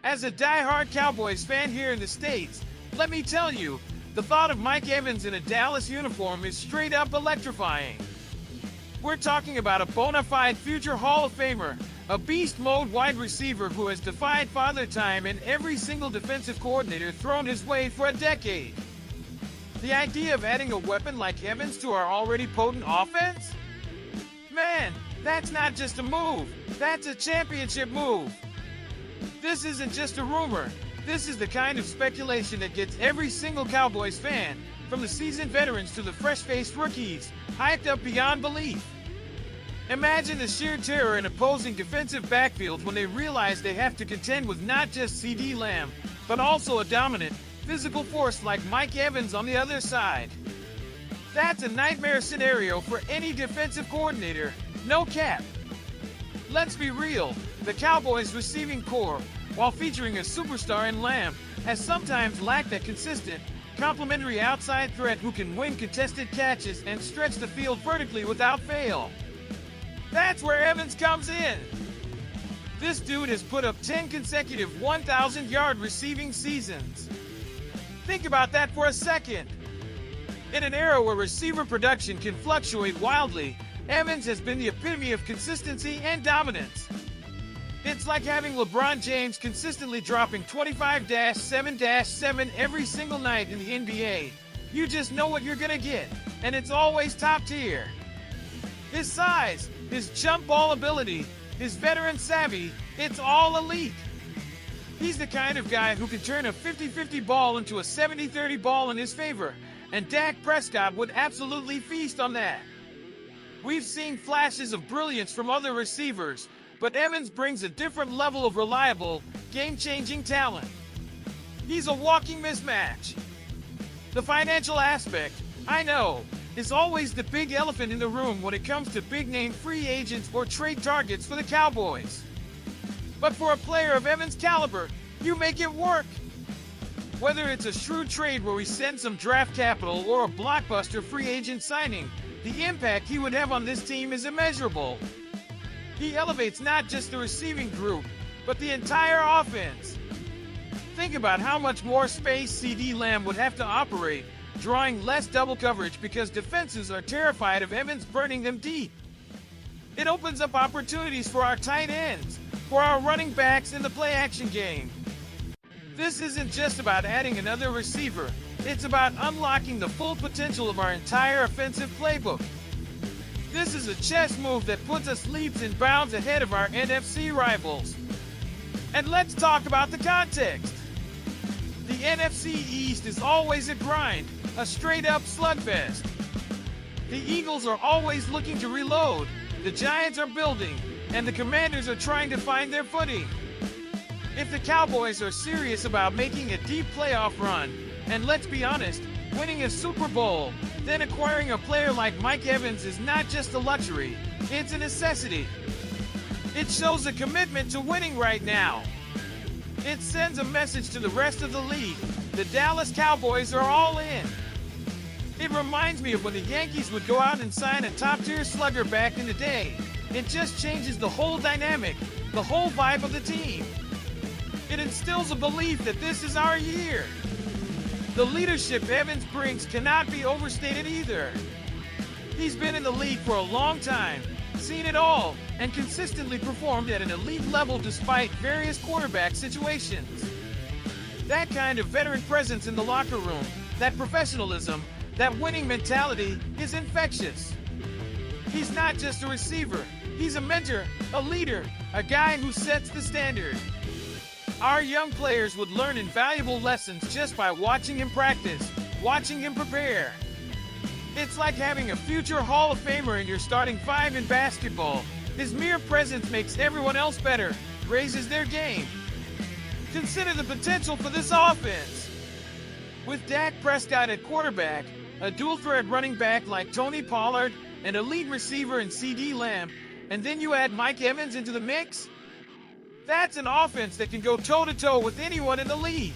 As a die-hard Cowboys fan here in the States, let me tell you, the thought of Mike Evans in a Dallas uniform is straight up electrifying. We're talking about a bona fide future Hall of Famer, a beast mode wide receiver who has defied father time and every single defensive coordinator thrown his way for a decade. The idea of adding a weapon like Evans to our already potent offense? Man, that's not just a move, that's a championship move. This isn't just a rumor. This is the kind of speculation that gets every single Cowboys fan, from the seasoned veterans to the fresh-faced rookies, hyped up beyond belief. Imagine the sheer terror in opposing defensive backfields when they realize they have to contend with not just CeeDee Lamb, but also a dominant, physical force like Mike Evans on the other side. That's a nightmare scenario for any defensive coordinator, no cap. Let's be real, the Cowboys receiving core, while featuring a superstar in Lamb, has sometimes lacked that consistent, complementary outside threat who can win contested catches and stretch the field vertically without fail. That's where Evans comes in. This dude has put up 10 consecutive 1,000-yard receiving seasons. Think about that for a second. In an era where receiver production can fluctuate wildly, Evans has been the epitome of consistency and dominance. It's like having LeBron James consistently dropping 25-7-7 every single night in the NBA. You just know what you're gonna get, and it's always top tier. His size, his jump ball ability, his veteran savvy, it's all elite. He's the kind of guy who can turn a 50-50 ball into a 70-30 ball in his favor, and Dak Prescott would absolutely feast on that. We've seen flashes of brilliance from other receivers, but Evans brings a different level of reliable, game-changing talent. He's a walking mismatch. The financial aspect, I know, is always the big elephant in the room when it comes to big-name free agents or trade targets for the Cowboys. But for a player of Evans' caliber, you make it work. Whether it's a shrewd trade where we send some draft capital or a blockbuster free agent signing, the impact he would have on this team is immeasurable. He elevates not just the receiving group, but the entire offense. Think about how much more space CeeDee Lamb would have to operate, drawing less double coverage because defenses are terrified of Evans burning them deep. It opens up opportunities for our tight ends, for our running backs in the play-action game. This isn't just about adding another receiver, it's about unlocking the full potential of our entire offensive playbook. This is a chess move that puts us leaps and bounds ahead of our NFC rivals. And let's talk about the context. The NFC East is always a grind, a straight-up slugfest. The Eagles are always looking to reload, the Giants are building, and the Commanders are trying to find their footing. If the Cowboys are serious about making a deep playoff run, and let's be honest, winning a Super Bowl, then acquiring a player like Mike Evans is not just a luxury, it's a necessity. It shows a commitment to winning right now. It sends a message to the rest of the league. The Dallas Cowboys are all in. It reminds me of when the Yankees would go out and sign a top-tier slugger back in the day. It just changes the whole dynamic, the whole vibe of the team. It instills a belief that this is our year. The leadership Evans brings cannot be overstated either. He's been in the league for a long time, seen it all, and consistently performed at an elite level despite various quarterback situations. That kind of veteran presence in the locker room, that professionalism, that winning mentality is infectious. He's not just a receiver, he's a mentor, a leader, a guy who sets the standard. Our young players would learn invaluable lessons just by watching him practice, watching him prepare. It's like having a future Hall of Famer in your starting five in basketball. His mere presence makes everyone else better, raises their game. Consider the potential for this offense. With Dak Prescott at quarterback, a dual-threat running back like Tony Pollard, an elite receiver in CeeDee Lamb, and then you add Mike Evans into the mix? That's an offense that can go toe-to-toe with anyone in the league.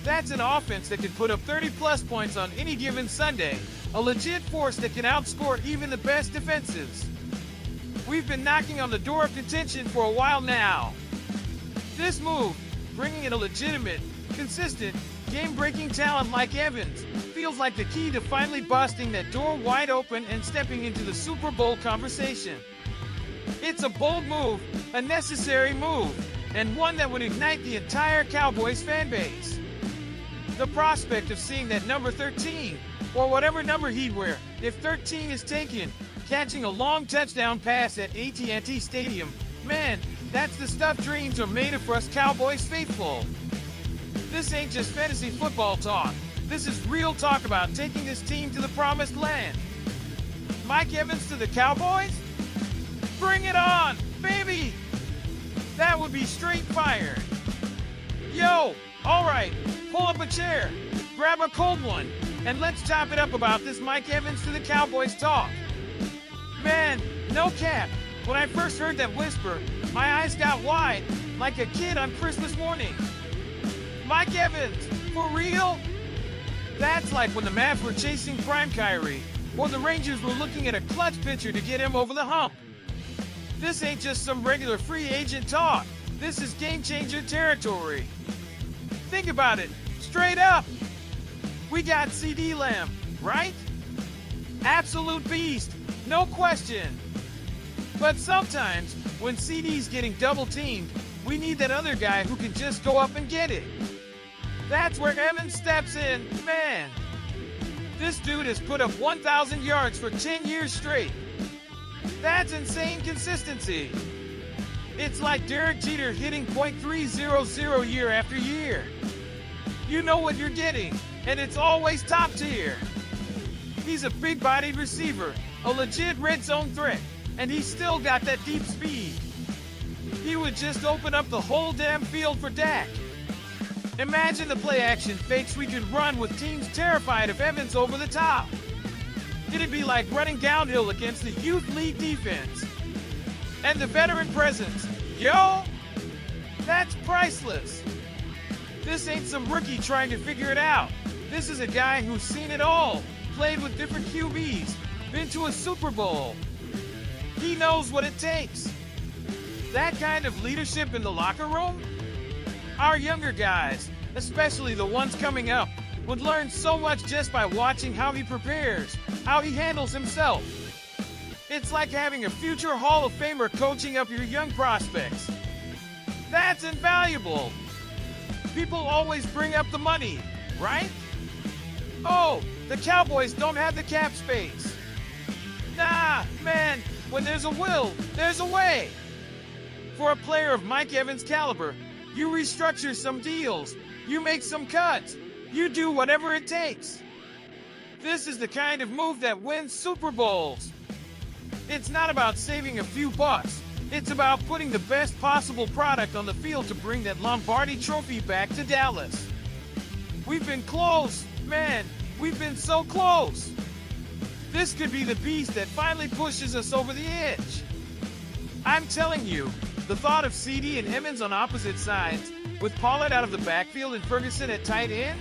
That's an offense that can put up 30-plus points on any given Sunday, a legit force that can outscore even the best defenses. We've been knocking on the door of contention for a while now. This move, bringing in a legitimate, consistent, game-breaking talent like Evans feels like the key to finally busting that door wide open and stepping into the Super Bowl conversation. It's a bold move, a necessary move, and one that would ignite the entire Cowboys fan base. The prospect of seeing that number 13, or whatever number he'd wear, if 13 is taken, catching a long touchdown pass at AT&T Stadium, man, that's the stuff dreams are made of for us Cowboys faithful. This ain't just fantasy football talk. This is real talk about taking this team to the promised land. Mike Evans to the Cowboys? Bring it on, baby! That would be straight fire. Yo, all right, pull up a chair, grab a cold one, and let's chop it up about this Mike Evans to the Cowboys talk. Man, no cap, when I first heard that whisper, my eyes got wide, like a kid on Christmas morning. Mike Evans, for real? That's like when the Mavs were chasing Prime Kyrie, or the Rangers were looking at a clutch pitcher to get him over the hump. This ain't just some regular free agent talk. This is game-changer territory. Think about it, straight up. We got CD Lamb, right? Absolute beast, no question. But sometimes, when CD's getting double-teamed, we need that other guy who can just go up and get it. That's where Evans steps in, man. This dude has put up 1,000 yards for 10 years straight. That's insane consistency. It's like Derek Jeter hitting .300 year after year. You know what you're getting, and it's always top tier. He's a big-bodied receiver, a legit red zone threat, and he's still got that deep speed. He would just open up the whole damn field for Dak. Imagine the play-action fakes we could run with teams terrified of Evans over the top. It'd be like running downhill against the youth league defense. And the veteran presence, yo, that's priceless. This ain't some rookie trying to figure it out. This is a guy who's seen it all, played with different QBs, been to a Super Bowl. He knows what it takes. That kind of leadership in the locker room? Our younger guys, especially the ones coming up, would learn so much just by watching how he prepares, how he handles himself. It's like having a future Hall of Famer coaching up your young prospects. That's invaluable. People always bring up the money, right? Oh, the Cowboys don't have the cap space. Nah, man, when there's a will, there's a way. For a player of Mike Evans' caliber, you restructure some deals, you make some cuts, you do whatever it takes. This is the kind of move that wins Super Bowls. It's not about saving a few bucks. It's about putting the best possible product on the field to bring that Lombardi trophy back to Dallas. We've been close, man. We've been so close. This could be the beast that finally pushes us over the edge. I'm telling you, the thought of CD and Evans on opposite sides, with Pollard out of the backfield and Ferguson at tight end,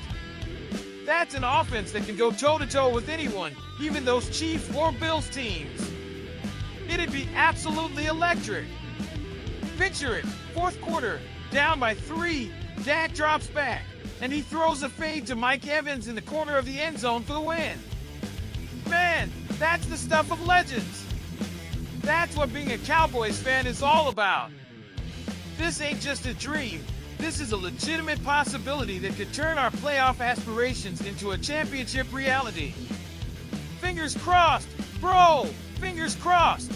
that's an offense that can go toe-to-toe with anyone, even those Chiefs or Bills teams. It'd be absolutely electric. Picture it, fourth quarter, down by 3, Dak drops back, and he throws a fade to Mike Evans in the corner of the end zone for the win. Man, that's the stuff of legends. That's what being a Cowboys fan is all about. This ain't just a dream. This is a legitimate possibility that could turn our playoff aspirations into a championship reality. Fingers crossed, bro! Fingers crossed!